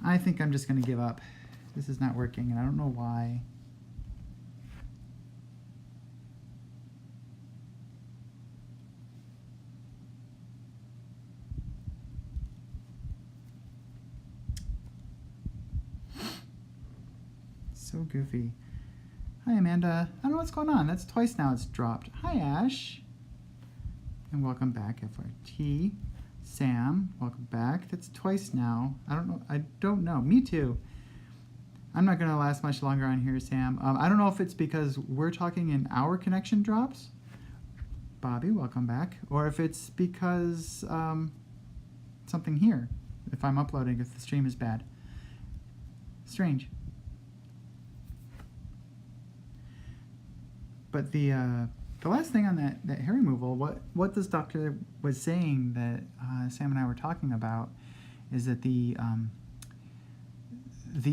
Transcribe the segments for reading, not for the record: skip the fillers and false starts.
I think I'm just going to give up. This is not working, and I don't know why. So goofy. Hi, Amanda. I don't know what's going on. That's twice now it's dropped. Hi, Ash. And welcome back, FRT. Sam, welcome back. That's twice now. I don't know. Me too. I'm not going to last much longer on here, Sam. I don't know if it's because we're talking and our connection drops. Bobby, welcome back. Or if it's because something here. If I'm uploading, if the stream is bad. Strange. But the last thing on that hair removal, what this doctor was saying that Sam and I were talking about is that the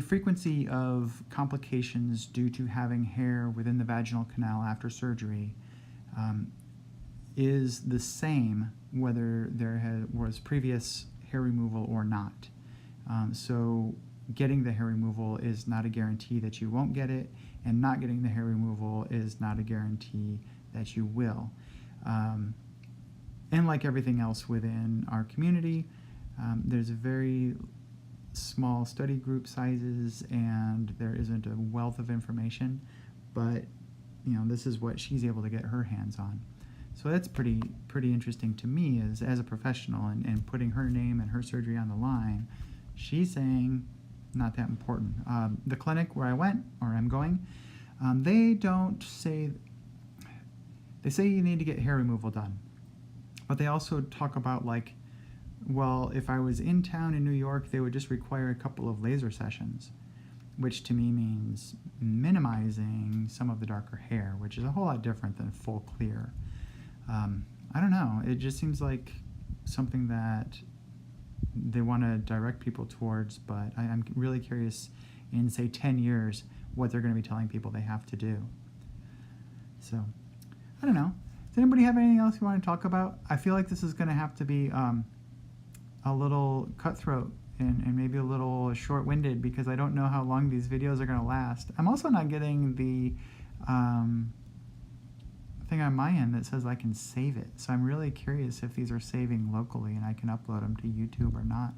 frequency of complications due to having hair within the vaginal canal after surgery is the same whether there was previous hair removal or not. So getting the hair removal is not a guarantee that you won't get it, and not getting the hair removal is not a guarantee that you will. And like everything else within our community, there's a very small study group sizes, and there isn't a wealth of information, but this is what she's able to get her hands on. So that's pretty interesting to me as a professional, and putting her name and her surgery on the line. She's saying not that important. The clinic where I went, or I'm going, they don't say, they say you need to get hair removal done, but they also talk about like, well, if I was in town in New York, they would just require a couple of laser sessions, which to me means minimizing some of the darker hair, which is a whole lot different than full clear. I don't know, it just seems like something that they want to direct people towards, but I'm really curious in, say, 10 years, what they're going to be telling people they have to do. So, I don't know. Does anybody have anything else you want to talk about? I feel like this is going to have to be a little cutthroat and maybe a little short-winded, because I don't know how long these videos are going to last. I'm also not getting the thing on my end that says I can save it. So I'm really curious if these are saving locally and I can upload them to YouTube or not.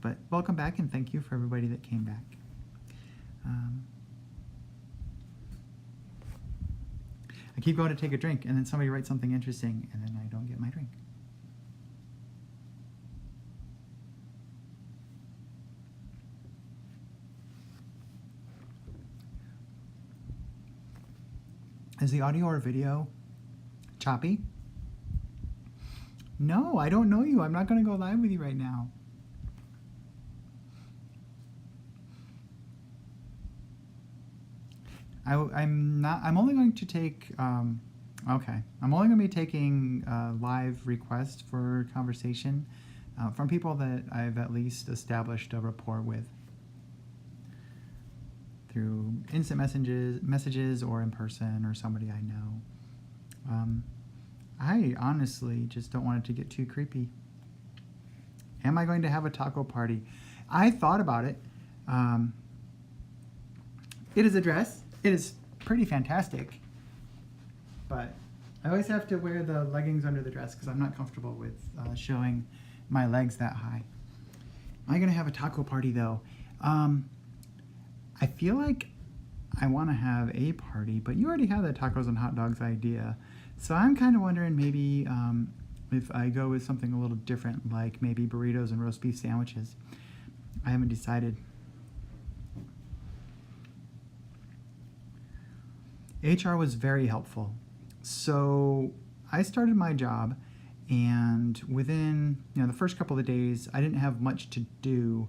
But welcome back, and thank you for everybody that came back. I keep going to take a drink, and then somebody writes something interesting, and then I don't get my drink. Is the audio or video choppy? No, I don't know you. I'm not going to go live with you right now. I'm only going to take, okay. I'm only going to be taking live requests for conversation from people that I've at least established a rapport with through instant messages or in person, or somebody I know. I honestly just don't want it to get too creepy. Am I going to have a taco party? I thought about it. It is a dress. It is pretty fantastic, but I always have to wear the leggings under the dress because I'm not comfortable with showing my legs that high. Am I going to have a taco party though? I feel like I want to have a party, but you already have the tacos and hot dogs idea. So I'm kind of wondering maybe if I go with something a little different, like maybe burritos and roast beef sandwiches. I haven't decided. HR was very helpful. So I started my job, and within the first couple of days, I didn't have much to do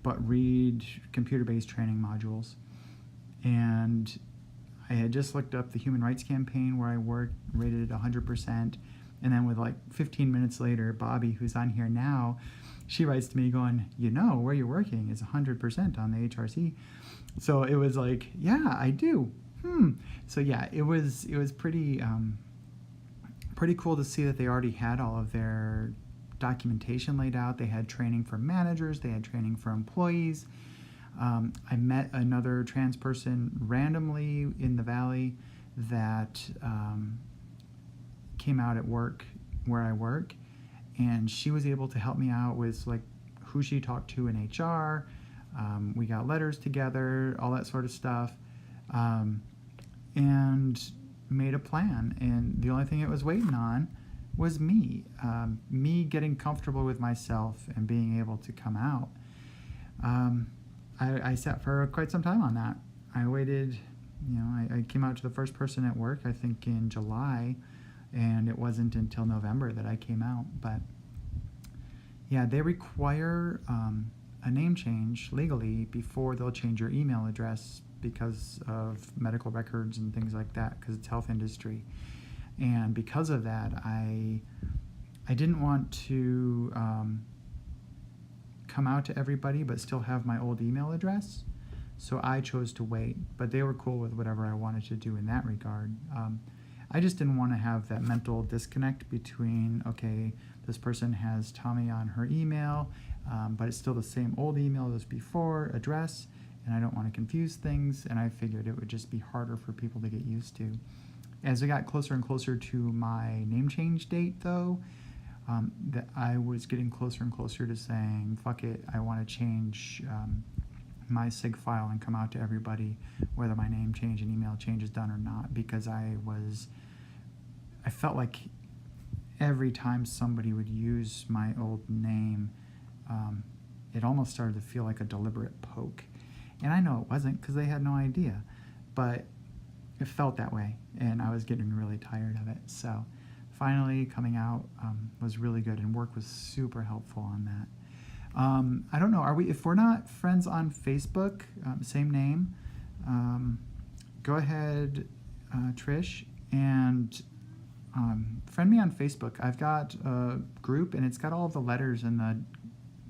but read computer-based training modules. And I had just looked up the Human Rights Campaign where I worked, rated it 100%. And then with like 15 minutes later, Bobby, who's on here now, she writes to me going, where you're working is 100% on the HRC. So it was like, yeah, I do. So yeah, it was pretty pretty cool to see that they already had all of their documentation laid out. They had training for managers. They had training for employees. I met another trans person randomly in the Valley that came out at work where I work, and she was able to help me out with like who she talked to in HR. We got letters together, all that sort of stuff, and made a plan. And the only thing it was waiting on was me getting comfortable with myself and being able to come out. I sat for quite some time on that. I waited, I came out to the first person at work, I think in July, and it wasn't until November that I came out. But yeah, they require a name change legally before they'll change your email address because of medical records and things like that, because it's health industry. And because of that, I didn't want to come out to everybody but still have my old email address, so I chose to wait. But they were cool with whatever I wanted to do in that regard. I just didn't want to have that mental disconnect between, okay, this person has Tommy on her email, but it's still the same old email as before, address, and I don't want to confuse things, and I figured it would just be harder for people to get used to. As I got closer and closer to my name change date, though, that I was getting closer and closer to saying, fuck it, I want to change my SIG file and come out to everybody, whether my name change and email change is done or not, because I felt like every time somebody would use my old name, it almost started to feel like a deliberate poke. And I know it wasn't, because they had no idea, but it felt that way, and I was getting really tired of it. So finally coming out was really good, and work was super helpful on that. I don't know, if we're not friends on Facebook, same name, go ahead, Trish, and friend me on Facebook. I've got a group, and it's got all of the letters and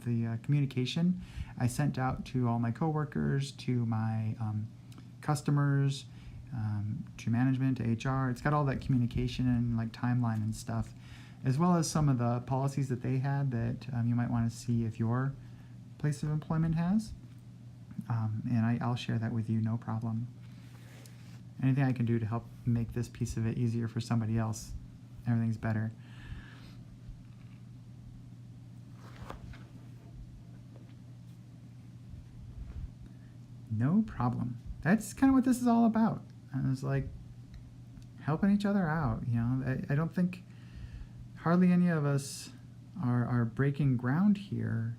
the communication I sent out to all my coworkers, to my customers, to management, to HR. It's got all that communication and like timeline and stuff, as well as some of the policies that they had that you might want to see if your place of employment has. And I'll share that with you, no problem. Anything I can do to help make this piece of it easier for somebody else, everything's better. No problem. That's kind of what this is all about. And it's like helping each other out. I don't think hardly any of us are breaking ground here,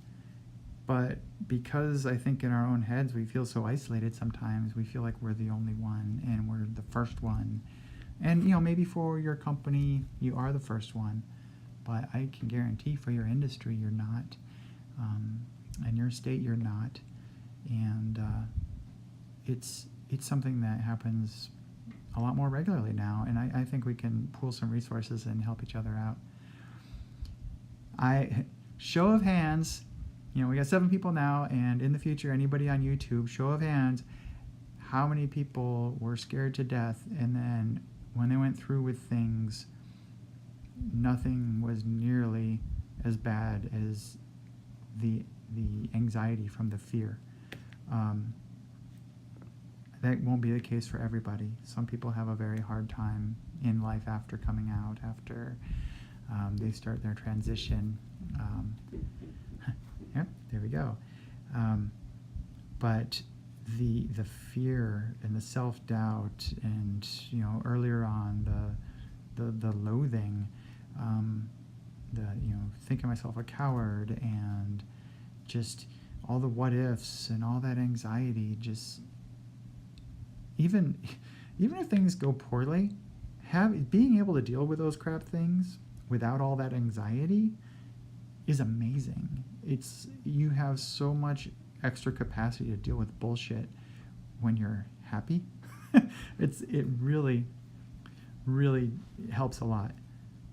but because I think in our own heads we feel so isolated sometimes, we feel like we're the only one and we're the first one. And maybe for your company you are the first one, but I can guarantee for your industry you're not, and your state you're not. And it's something that happens a lot more regularly now, and I think we can pool some resources and help each other out. Show of hands, we got 7 people now, and in the future, anybody on YouTube, show of hands, how many people were scared to death, and then when they went through with things, nothing was nearly as bad as the anxiety from the fear. That won't be the case for everybody. Some people have a very hard time in life after coming out, after they start their transition. Yep, there we go. But the fear and the self-doubt, and earlier on the loathing, thinking myself a coward, and just all the what ifs and all that anxiety, just even if things go poorly, being able to deal with those crap things without all that anxiety is amazing. You have so much extra capacity to deal with bullshit when you're happy. It really, really helps a lot.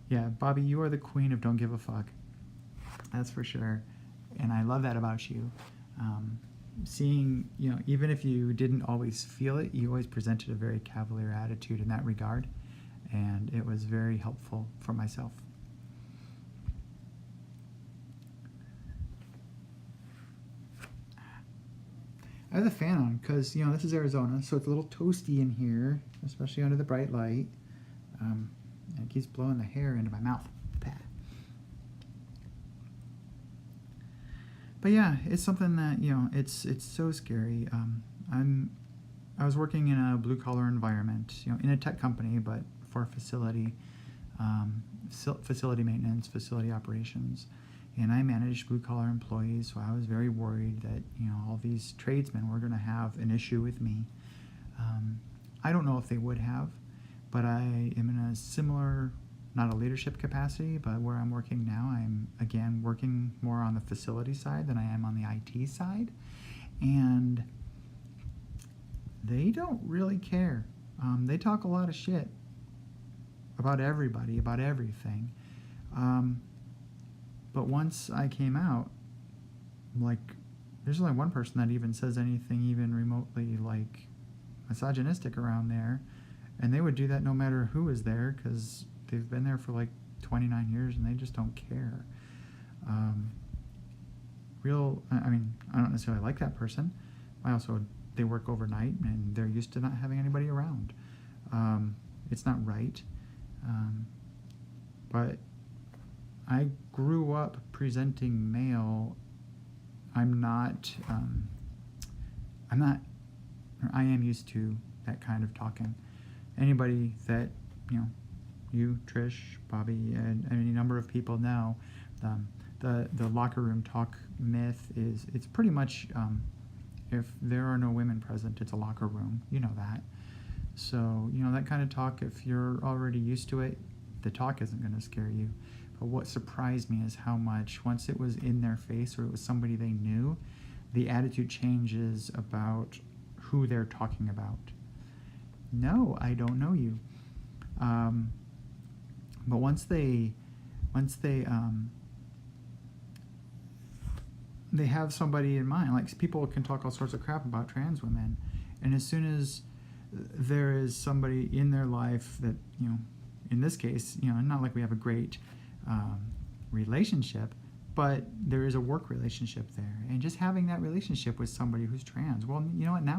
Yeah, Bobby, you are the queen of don't give a fuck. That's for sure. And I love that about you. Seeing, even if you didn't always feel it, you always presented a very cavalier attitude in that regard, and it was very helpful for myself. I have the fan on because, this is Arizona, so it's a little toasty in here, especially under the bright light. And it keeps blowing the hair into my mouth. But yeah, it's something that, it's so scary. I was working in a blue-collar environment, in a tech company, but for facility maintenance, facility operations. And I managed blue-collar employees, so I was very worried that, all these tradesmen were going to have an issue with me. I don't know if they would have, but I am in a similar, not a leadership capacity, but where I'm working now, I'm, again, working more on the facility side than I am on the IT side. And they don't really care. They talk a lot of shit about everybody, about everything. But once I came out, there's only one person that even says anything even remotely, misogynistic around there. And they would do that no matter who is there, because they've been there for 29 years and they just don't care. I don't necessarily like that person. They work overnight and they're used to not having anybody around. It's not right. But I grew up presenting male. I am used to that kind of talking. Anybody that, you, Trish, Bobby, and any number of people know, the locker room talk myth it's pretty much, if there are no women present, it's a locker room. You know that. So, that kind of talk, if you're already used to it, the talk isn't going to scare you. But what surprised me is how much, once it was in their face or it was somebody they knew, the attitude changes about who they're talking about. No, I don't know you. But once they have somebody in mind, people can talk all sorts of crap about trans women, and as soon as there is somebody in their life that, in this case, not like we have a great relationship, but there is a work relationship there, and just having that relationship with somebody who's trans, well, you know what, now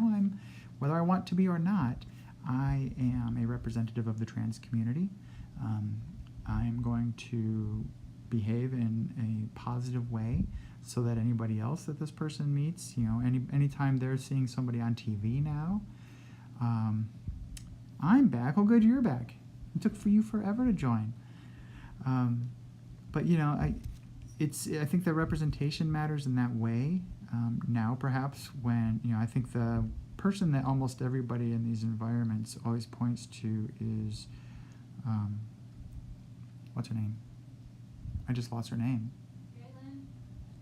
whether I want to be or not, I am a representative of the trans community. I am going to behave in a positive way so that anybody else that this person meets, anytime they're seeing somebody on TV now, I'm back. Oh, good, you're back. It took for you forever to join. But I think the representation matters in that way. Now, perhaps when I think the person that almost everybody in these environments always points to is, what's her name? I just lost her name. Caitlyn.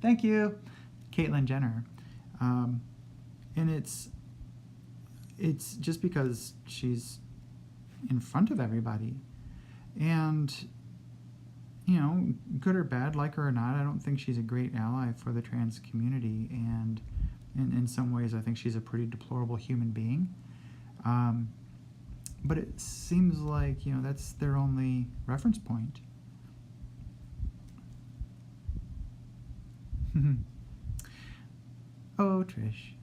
Thank you, Caitlyn Jenner. And it's just because she's in front of everybody, and good or bad, like her or not, I don't think she's a great ally for the trans community, and in some ways I think she's a pretty deplorable human being. But it seems like that's their only reference point. Oh, Trish.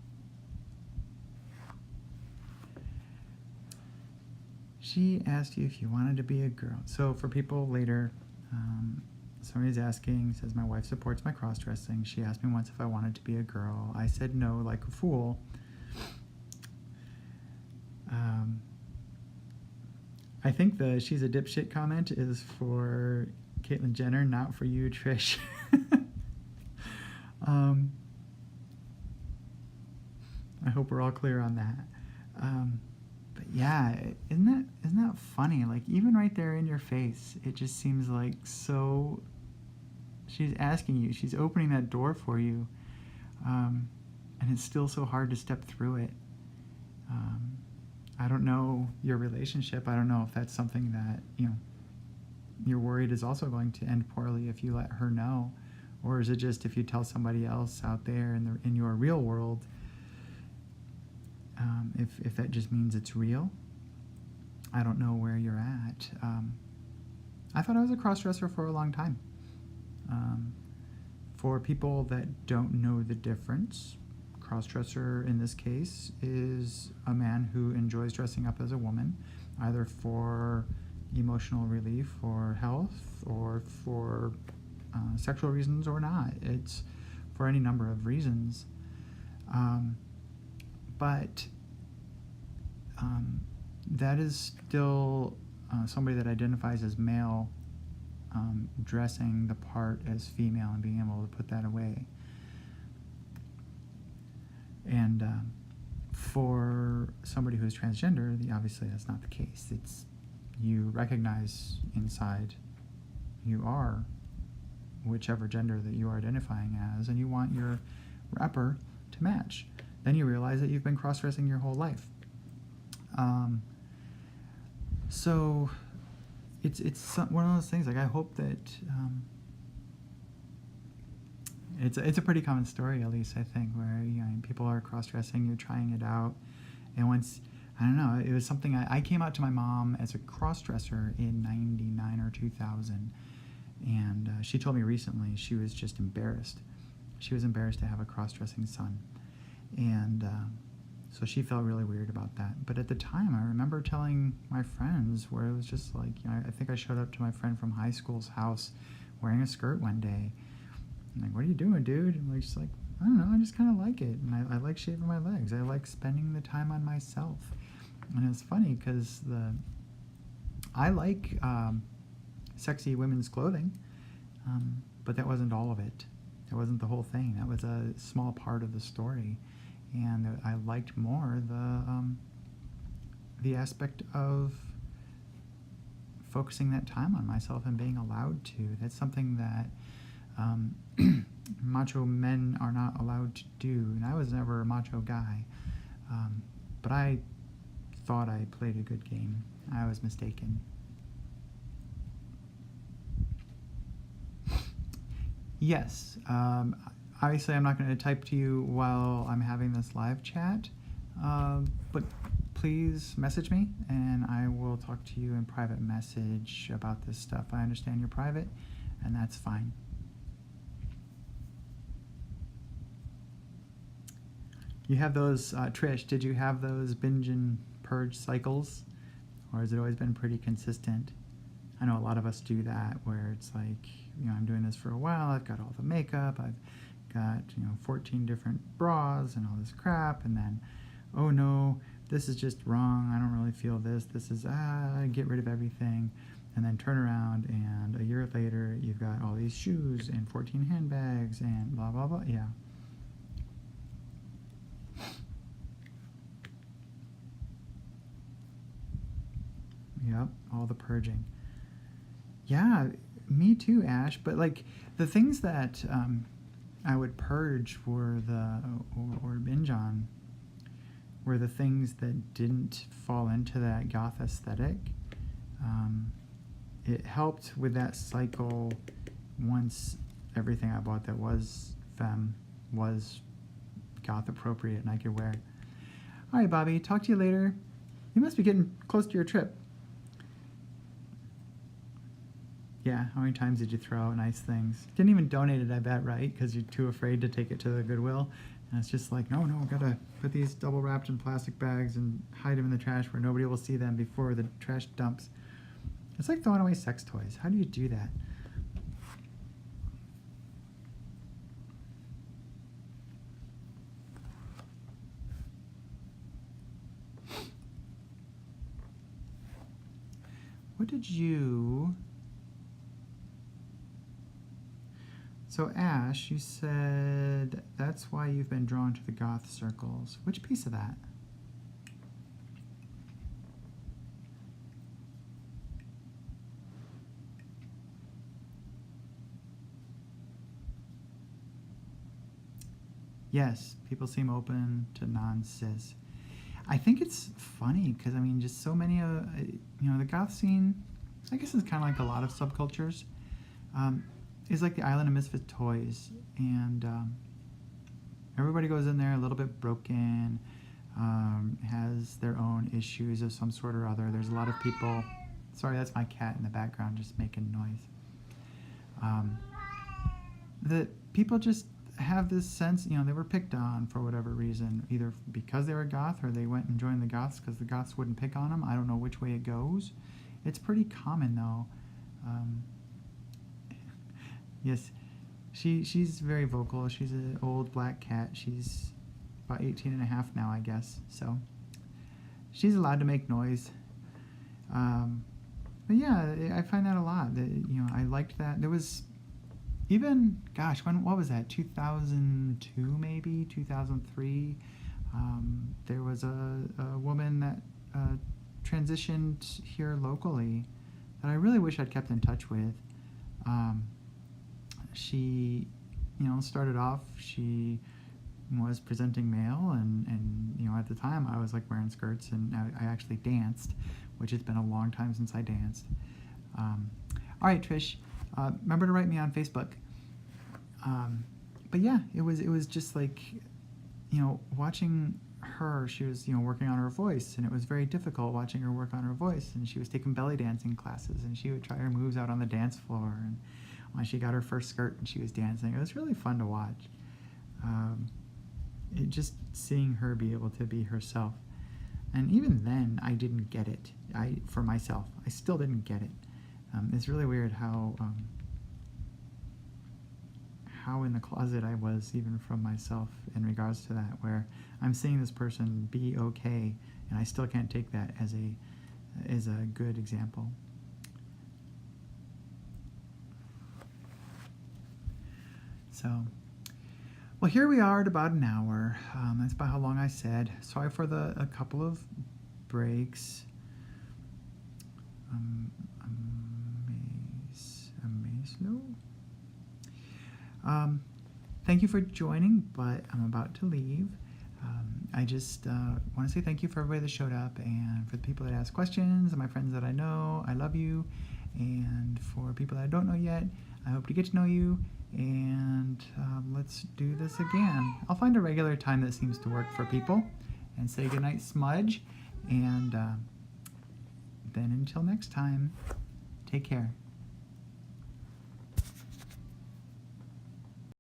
She asked you if you wanted to be a girl. So for people later, somebody's asking, says my wife supports my cross-dressing. She asked me once if I wanted to be a girl. I said no, like a fool. I think the "she's a dipshit" comment is for Caitlyn Jenner, not for you, Trish. I hope we're all clear on that. But yeah, isn't that funny? Even right there in your face, it just seems like so. She's asking you. She's opening that door for you, and it's still so hard to step through it. I don't know your relationship. I don't know if that's something that you're worried is also going to end poorly if you let her know, or is it just if you tell somebody else out there in your real world? If that just means it's real. I don't know where you're at. I thought I was a cross-dresser for a long time. For people that don't know the difference, cross-dresser in this case is a man who enjoys dressing up as a woman, either for emotional relief or health or for sexual reasons or not. It's for any number of reasons. But that is still somebody that identifies as male dressing the part as female and being able to put that away. And for somebody who's transgender, obviously that's not the case. It's you recognize inside you are whichever gender that you are identifying as, and you want your wrapper to match. Then you realize that you've been cross-dressing your whole life. So it's one of those things. Like, I hope that it's a pretty common story, at least I think, where people are cross-dressing, you're trying it out, and once, I don't know, it was something I came out to my mom as a cross-dresser in 99 or 2000, and she told me recently she was just embarrassed. She was embarrassed to have a cross-dressing son, and so she felt really weird about that. But at the time, I remember telling my friends, where it was just like, I think I showed up to my friend from high school's house wearing a skirt one day. I'm like, what are you doing, dude? And like, she's like, I don't know, I just kind of like it. And I like shaving my legs. I like spending the time on myself. And it's funny because I like sexy women's clothing, but that wasn't all of it. That wasn't the whole thing. That was a small part of the story. And I liked more the aspect of focusing that time on myself and being allowed to. That's something that macho men are not allowed to do. And I was never a macho guy, but I thought I played a good game. I was mistaken. Yes, obviously I'm not going to type to you while I'm having this live chat, but please message me and I will talk to you in private message about this stuff. I understand you're private, and that's fine. You have those, Trish, did you have those binge and purge cycles, or has it always been pretty consistent? I know a lot of us do that, where it's like, I'm doing this for a while, I've got all the makeup, I've got 14 different bras and all this crap, and then, oh no, this is just wrong, I don't really feel this is, get rid of everything, and then turn around, and a year later, you've got all these shoes, and 14 handbags, and blah, blah, blah, yeah. Yep, all the purging. Yeah, me too, Ash, but like, the things that I would purge were or binge on were the things that didn't fall into that goth aesthetic. It helped with that cycle once everything I bought that was femme was goth appropriate and I could wear. All right, Bobby, talk to you later. You must be getting close to your trip. Yeah, how many times did you throw out nice things? Didn't even donate it, I bet, right? Because you're too afraid to take it to the Goodwill. And it's just like, no, gotta put these double wrapped in plastic bags and hide them in the trash where nobody will see them before the trash dumps. It's like throwing away sex toys. How do you do that? What did you... So Ash, you said that's why you've been drawn to the goth circles. Which piece of that? Yes, people seem open to non-cis. I think it's funny because, just so many of, the goth scene, I guess it's kind of like a lot of subcultures, is like the Island of Misfit Toys, and everybody goes in there a little bit broken, has their own issues of some sort or other. There's a lot of people, sorry, that's my cat in the background just making noise. The people just, have this sense, they were picked on for whatever reason, either because they were goth or they went and joined the goths because the goths wouldn't pick on them. I don't know which way it goes. It's pretty common though. Yes, she's very vocal. She's an old black cat. She's about 18 and a half now, I guess. So she's allowed to make noise. But yeah, I find that a lot. That, I liked that. There was even, gosh, what was that? 2002 maybe, 2003. There was a woman that transitioned here locally that I really wish I'd kept in touch with. She, started off, she was presenting male, and at the time I was like wearing skirts, and I actually danced, which it's been a long time since I danced. All right, Trish, remember to write me on Facebook. But yeah, it was just like, watching her, she was, working on her voice, and it was very difficult watching her work on her voice, and she was taking belly dancing classes, and she would try her moves out on the dance floor, and when she got her first skirt and she was dancing, it was really fun to watch. Just seeing her be able to be herself. And even then, I didn't get it. For myself, I still didn't get it. It's really weird how in the closet I was, even from myself, in regards to that, where I'm seeing this person be okay, and I still can't take that as a good example. So, well, here we are at about an hour. That's about how long I said. Sorry for a couple of breaks. Thank you for joining, but I'm about to leave. I just want to say thank you for everybody that showed up, and for the people that asked questions, and my friends that I know, I love you. And for people that I don't know yet, I hope to get to know you, and let's do this again. I'll find a regular time that seems to work for people, and say goodnight, Smudge, and then until next time, take care.